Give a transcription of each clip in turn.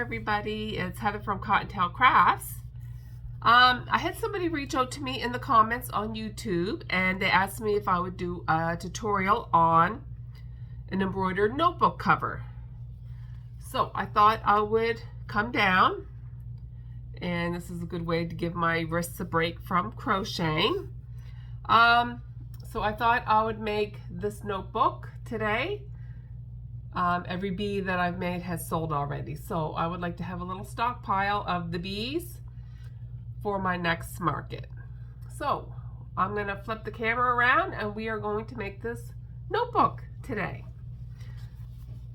everybody, it's Heather from Cottontail Crafts. I had somebody reach out to me in the comments on YouTube and they asked me if I would do a tutorial on an embroidered notebook cover. So I thought I would come down, and this is a good way to give my wrists a break from crocheting. So I thought I would make this notebook today. Every bee that I've made has sold already, so I would like to have a little stockpile of the bees for my next market. So I'm going to flip the camera around and we are going to make this notebook today.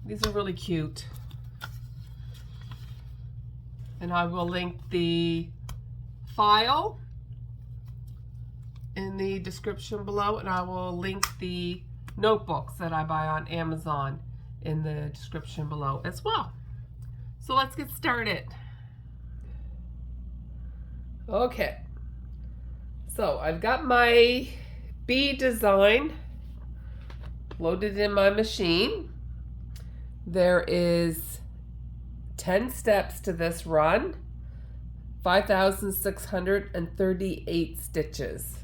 These are really cute. And I will link the file in the description below, and I will link the notebooks that I buy on Amazon in the description below as well. So let's get started. Okay, so I've got my bee design loaded in my machine. There is 10 steps to this run, 5,638 stitches.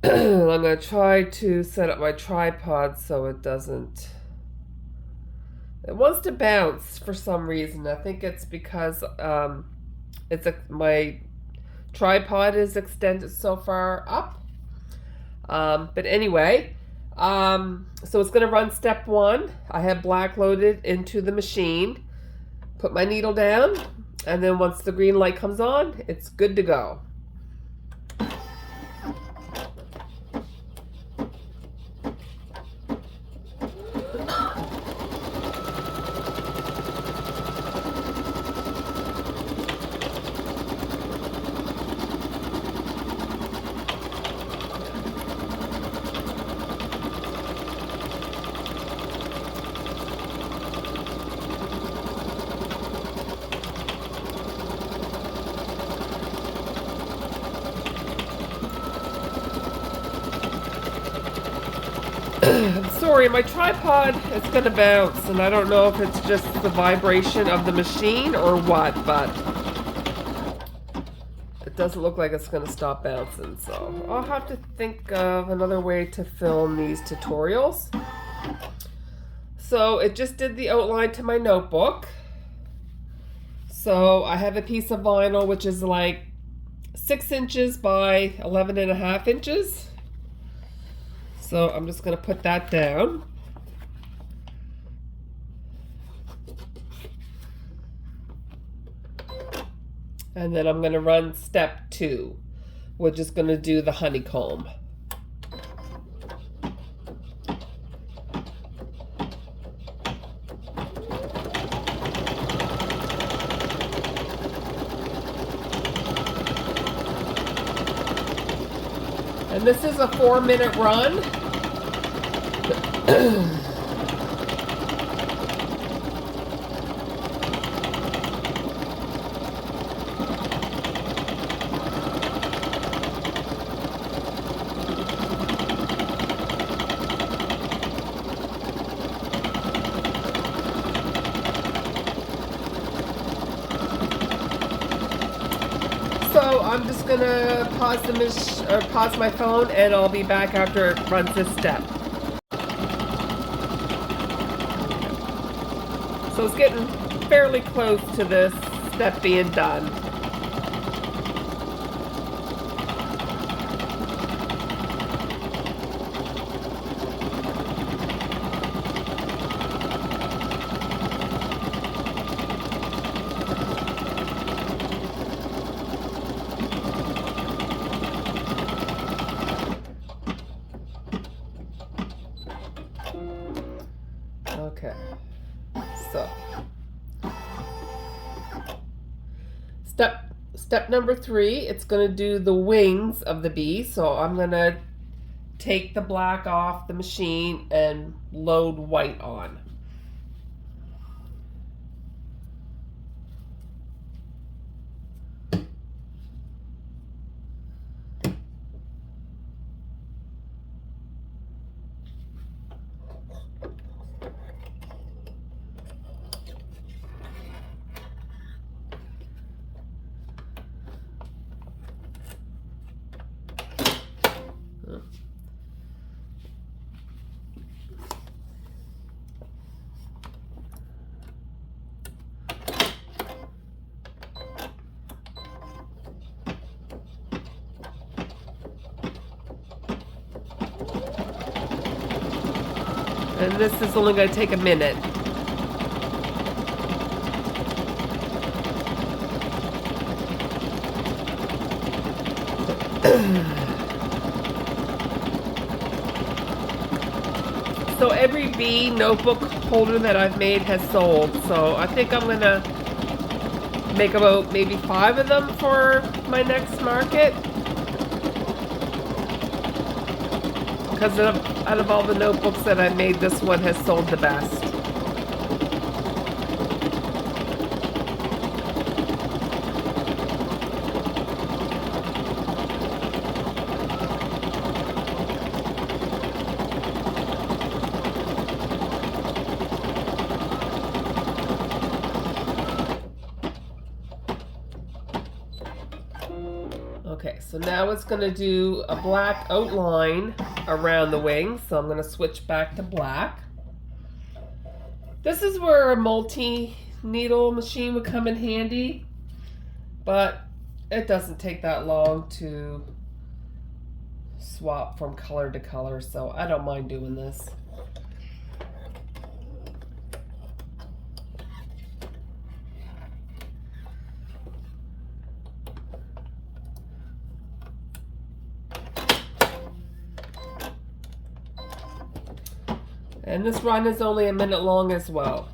I'm going to try to set up my tripod so it wants to bounce for some reason. I think it's because my tripod is extended so far up. But anyway, so it's going to run step 1. I have black loaded into the machine. Put my needle down, and then once the green light comes on, it's good to go. I'm sorry, my tripod is going to bounce, and I don't know if it's just the vibration of the machine or what, but it doesn't look like it's going to stop bouncing, so I'll have to think of another way to film these tutorials. So it just did the outline to my notebook. So I have a piece of vinyl which is like 6 inches by 11.5 inches. So I'm just going to put that down. And then I'm going to run step 2. We're just going to do the honeycomb. And this is a 4-minute run. So I'm just gonna pause my phone, and I'll be back after it runs this step. So it's getting fairly close to this step being done. Okay, so step number 3, it's going to do the wings of the bee. So I'm going to take the black off the machine and load white on. And this is only going to take a minute. So every bee notebook holder that I've made has sold. So I think I'm going to make about maybe 5 of them for my next market. Because out of all the notebooks that I made, this one has sold the best. Okay, so now it's going to do a black outline around the wings, so I'm going to switch back to black. This is where a multi-needle machine would come in handy, but it doesn't take that long to swap from color to color, so I don't mind doing this. And this run is only a minute long as well.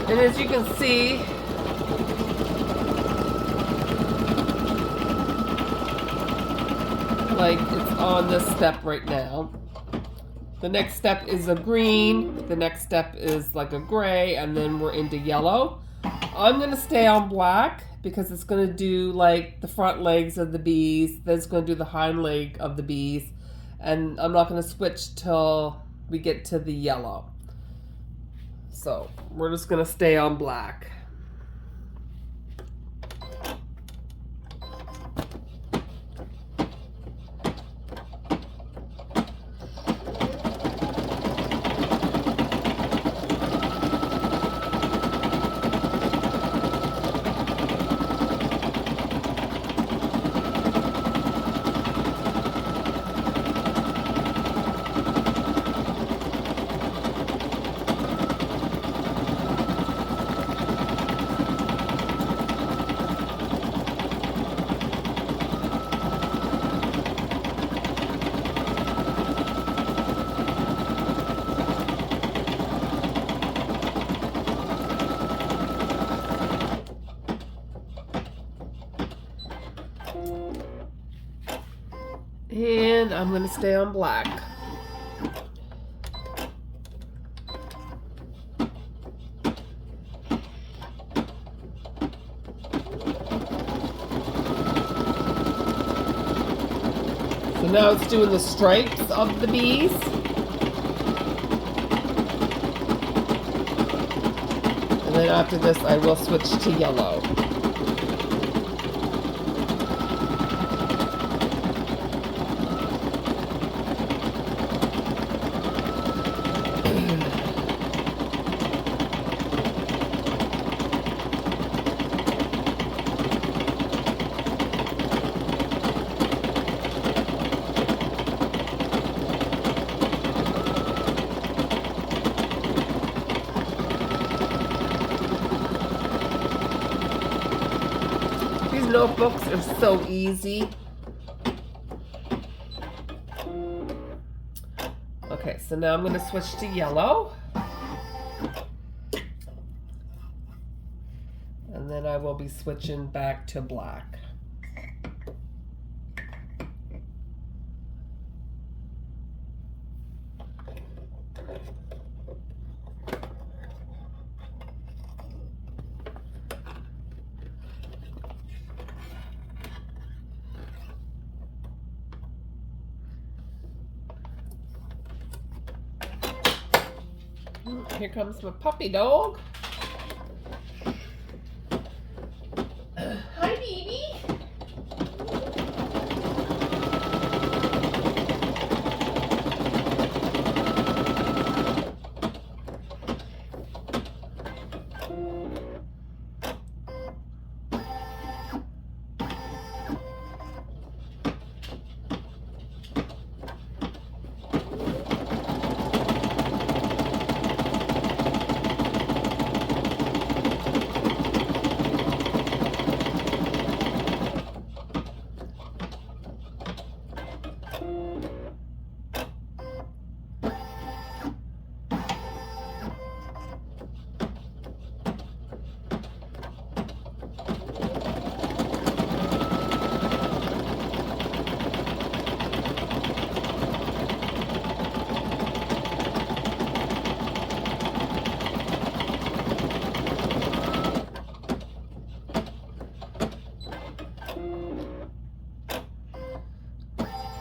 And as you can see, like it's on this step right now. The next step is a green, the next step is like a gray, and then we're into yellow. I'm gonna stay on black because it's gonna do like the front legs of the bees, then it's gonna do the hind leg of the bees, and I'm not gonna switch till we get to the yellow. So we're just gonna stay on black. And I'm going to stay on black. So now it's doing the stripes of the bees. And then after this I will switch to yellow. Notebooks are so easy. Okay, so now I'm going to switch to yellow. And then I will be switching back to black. Here comes my puppy dog. Hi, baby.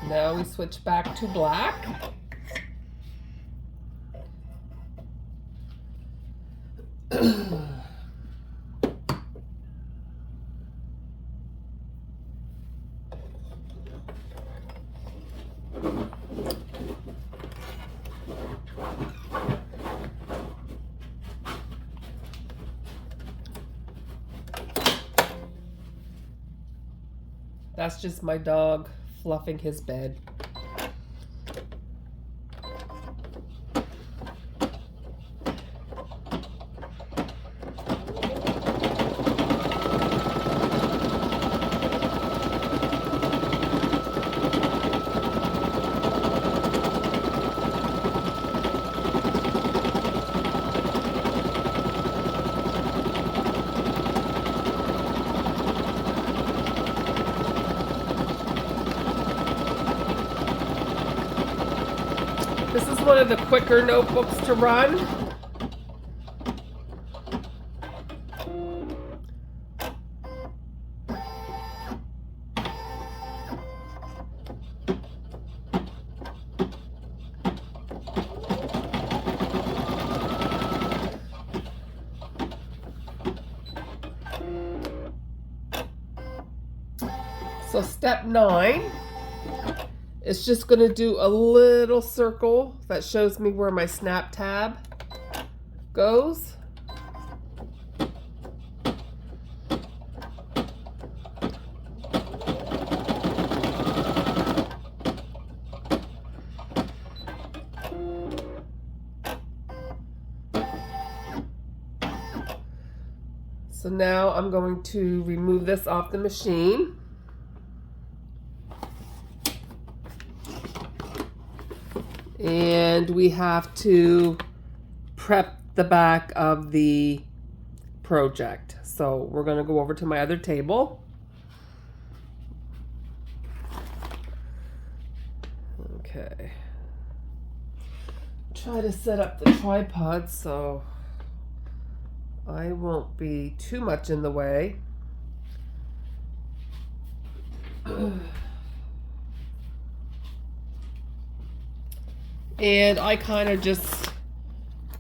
Now we switch back to black. That's just my dog fluffing his bed. This is one of the quicker notebooks to run. So step 9. It's just going to do a little circle that shows me where my snap tab goes. So now I'm going to remove this off the machine. And we have to prep the back of the project. So we're going to go over to my other table. Okay. Try to set up the tripod so I won't be too much in the way. And I kind of just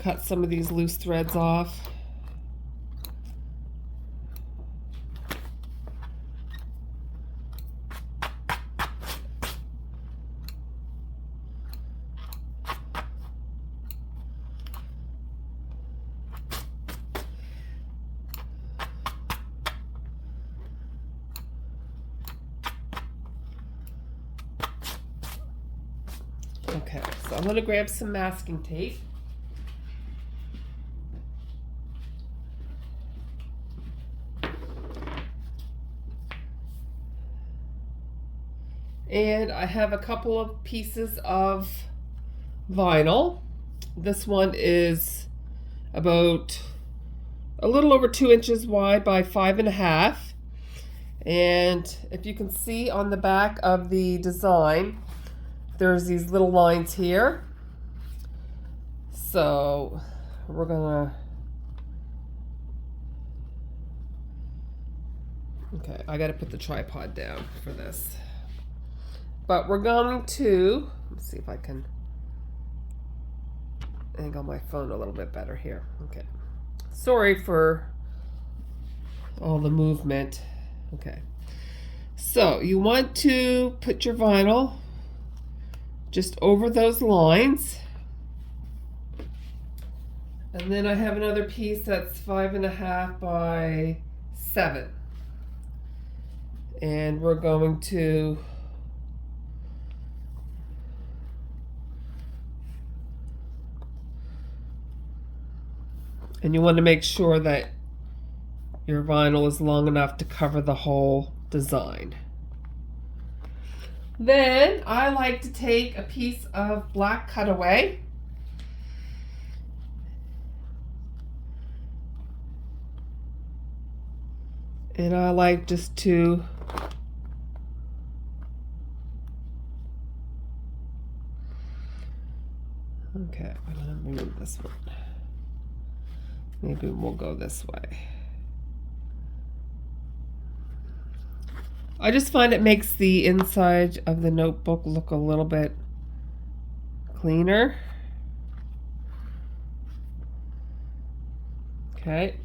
cut some of these loose threads off. Okay, so I'm going to grab some masking tape. And I have a couple of pieces of vinyl. This one is about a little over 2 inches wide by 5.5. And if you can see on the back of the design, there's these little lines here. So we're gonna, okay, I gotta put the tripod down for this. But we're going to, let's see if I can angle my phone a little bit better here. Okay. Sorry for all the movement. Okay. So you want to put your vinyl just over those lines. And then I have another piece that's 5.5 by 7. And we're going to and you want to make sure that your vinyl is long enough to cover the whole design. Then I like to take a piece of black cutaway and I like just to okay, I'm gonna move this one. Maybe we'll go this way. I just find it makes the inside of the notebook look a little bit cleaner. Okay.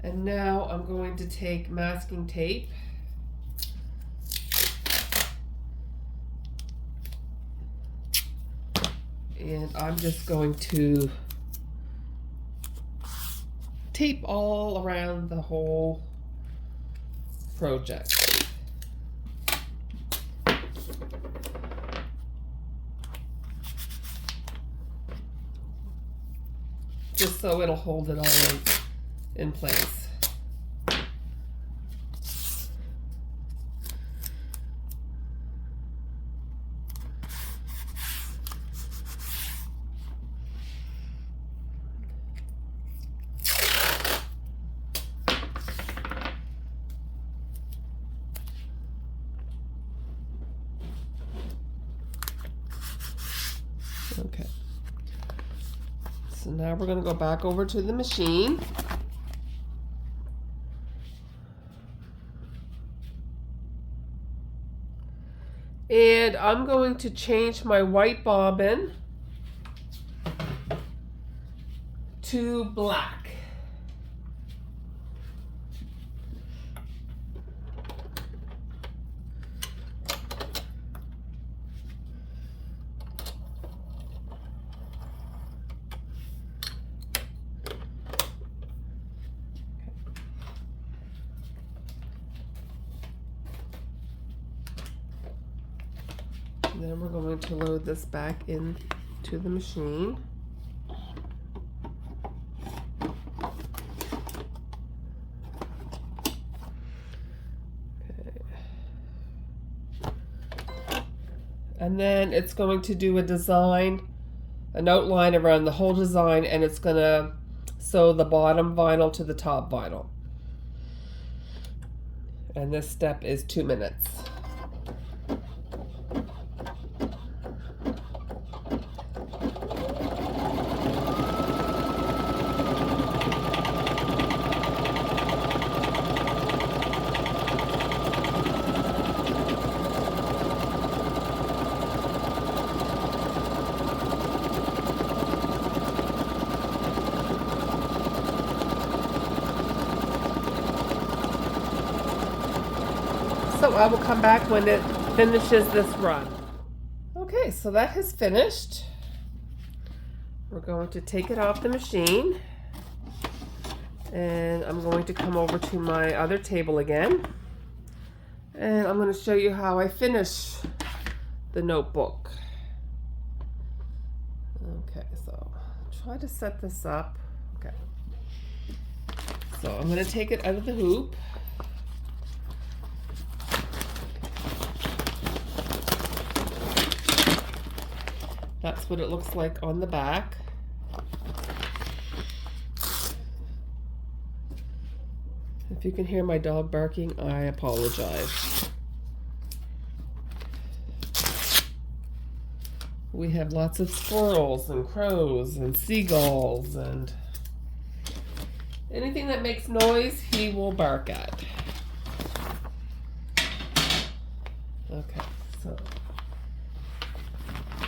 And now I'm going to take masking tape. And I'm just going to tape all around the whole project. Just so it'll hold it all in place. Okay. So now we're going to go back over to the machine. And I'm going to change my white bobbin to black. Then we're going to load this back into the machine. Okay. And then it's going to do a design, an outline around the whole design, and it's going to sew the bottom vinyl to the top vinyl. And this step is 2 minutes. So I will come back when it finishes this run. Okay, so that has finished. We're going to take it off the machine. And I'm going to come over to my other table again. And I'm going to show you how I finish the notebook. Okay, so try to set this up. Okay. So I'm going to take it out of the hoop. That's what it looks like on the back. If you can hear my dog barking, I apologize. We have lots of squirrels and crows and seagulls and anything that makes noise, he will bark at. Okay, so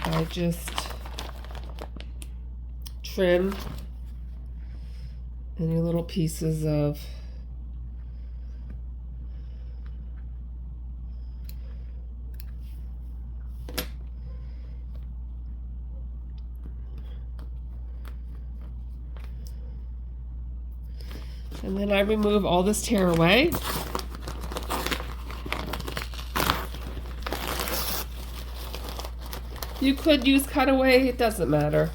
I just trim any little pieces of and then I remove all this tear away. You could use cutaway, it doesn't matter.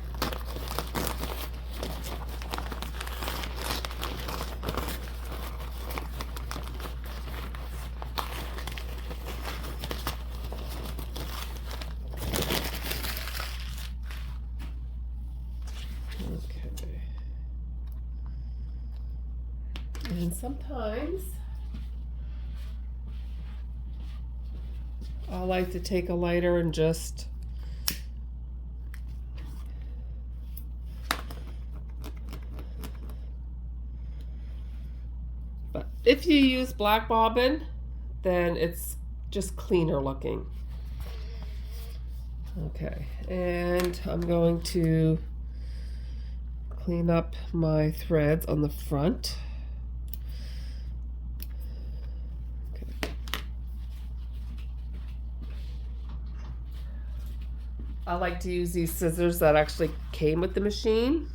Okay. And sometimes I like to take a lighter and just if you use black bobbin, then it's just cleaner looking. Okay, and I'm going to clean up my threads on the front. Okay. I like to use these scissors that actually came with the machine.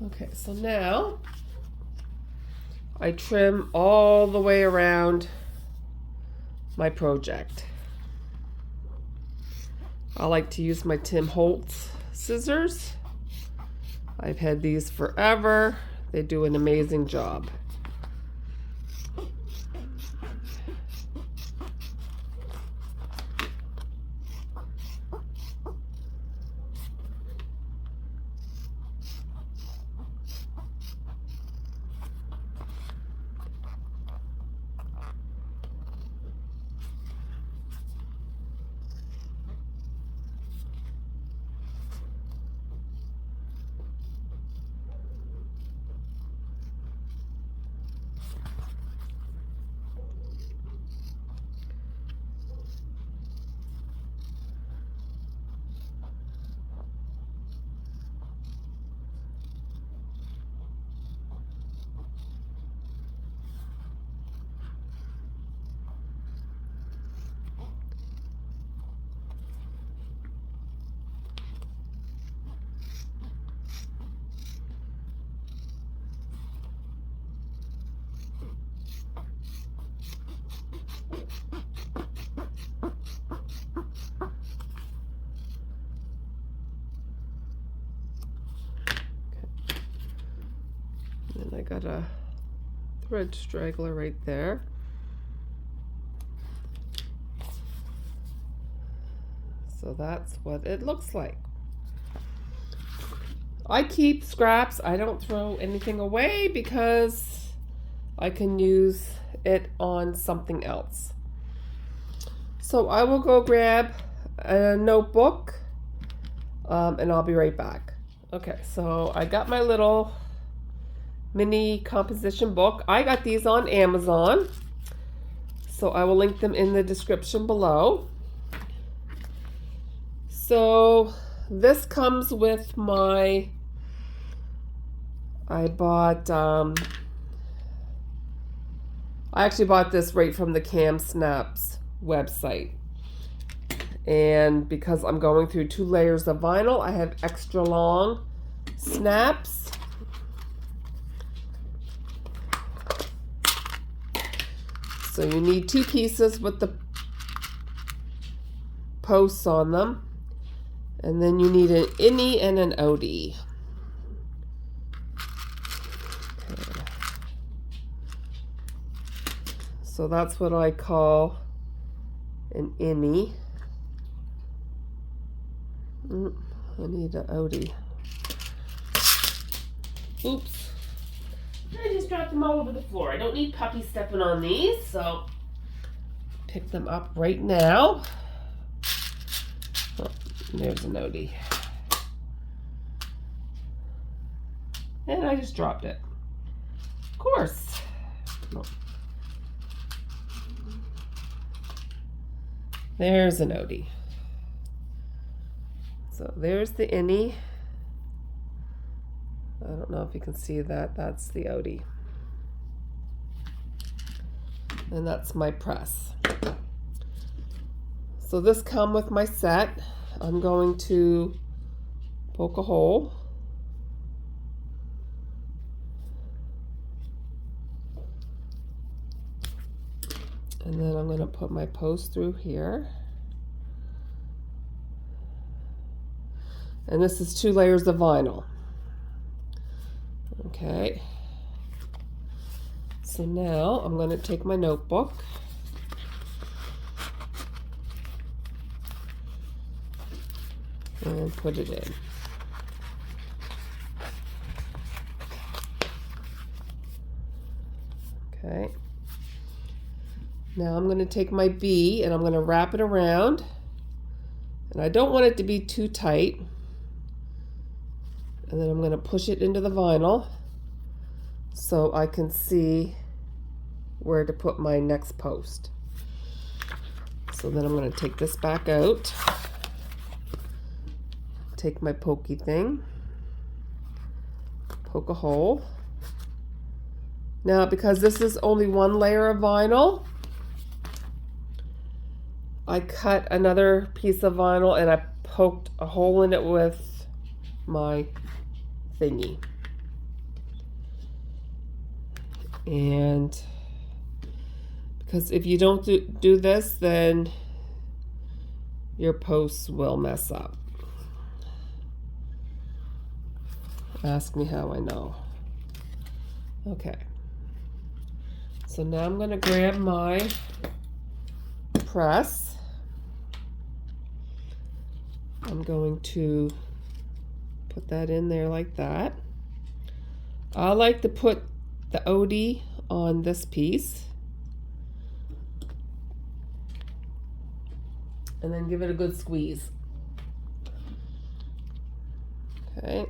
Okay, so now I trim all the way around my project. I like to use my Tim Holtz scissors. I've had these forever. They do an amazing job. And I got a thread straggler right there. So that's what it looks like. I keep scraps. I don't throw anything away because I can use it on something else. So I will go grab a notebook and I'll be right back. Okay, so I got my little mini composition book. I got these on Amazon, so I will link them in the description below. So this comes with my, I actually bought this right from the Cam Snaps website. And because I'm going through 2 layers of vinyl, I have extra long snaps. So you need 2 pieces with the posts on them. And then you need an innie and an outie. Okay. So that's what I call an innie. I need an outie. Oops. I just dropped them all over the floor. I don't need puppy stepping on these, so pick them up right now. Oh, there's an outie. And I just dropped it. Of course. Oh. There's an outie. So there's the innie. I don't know if you can see that. That's the outie. And that's my press. So this comes with my set. I'm going to poke a hole. And then I'm going to put my post through here. And this is 2 layers of vinyl. Okay. So now I'm going to take my notebook. And put it in. Okay. Now I'm going to take my bee and I'm going to wrap it around. And I don't want it to be too tight. And then I'm going to push it into the vinyl so I can see where to put my next post. So then I'm going to take this back out. Take my pokey thing. Poke a hole. Now, because this is only 1 layer of vinyl, I cut another piece of vinyl and I poked a hole in it with my thingy. And because if you don't do this, then your posts will mess up. Ask me how I know. Okay. So now I'm going to grab my press. I'm going to put that in there like that. I like to put the OD on this piece. And then give it a good squeeze. Okay.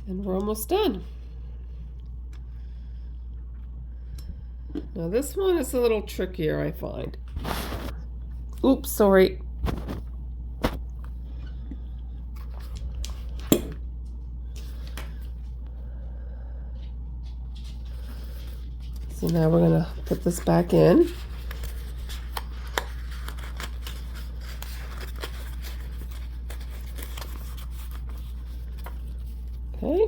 And we're almost done. Now this one is a little trickier, I find. Oops, sorry. So now we're going to put this back in. Okay.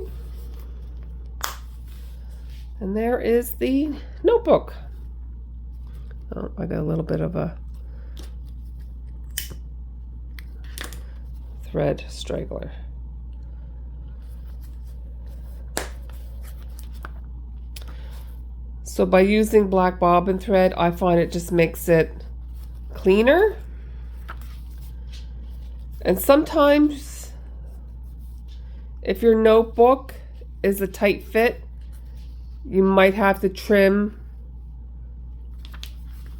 And there is the notebook. Oh, I got a little bit of a thread straggler. So by using black bobbin thread, I find it just makes it cleaner. And sometimes if your notebook is a tight fit, you might have to trim.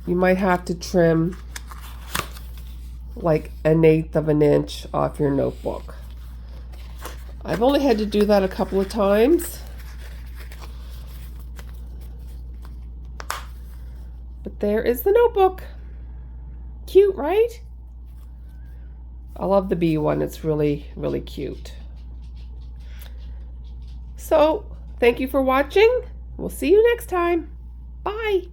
You might have to trim like 1/8 of an inch off your notebook. I've only had to do that a couple of times. But there is the notebook. Cute, right? I love the bee one. It's really, really cute. So, thank you for watching. We'll see you next time. Bye.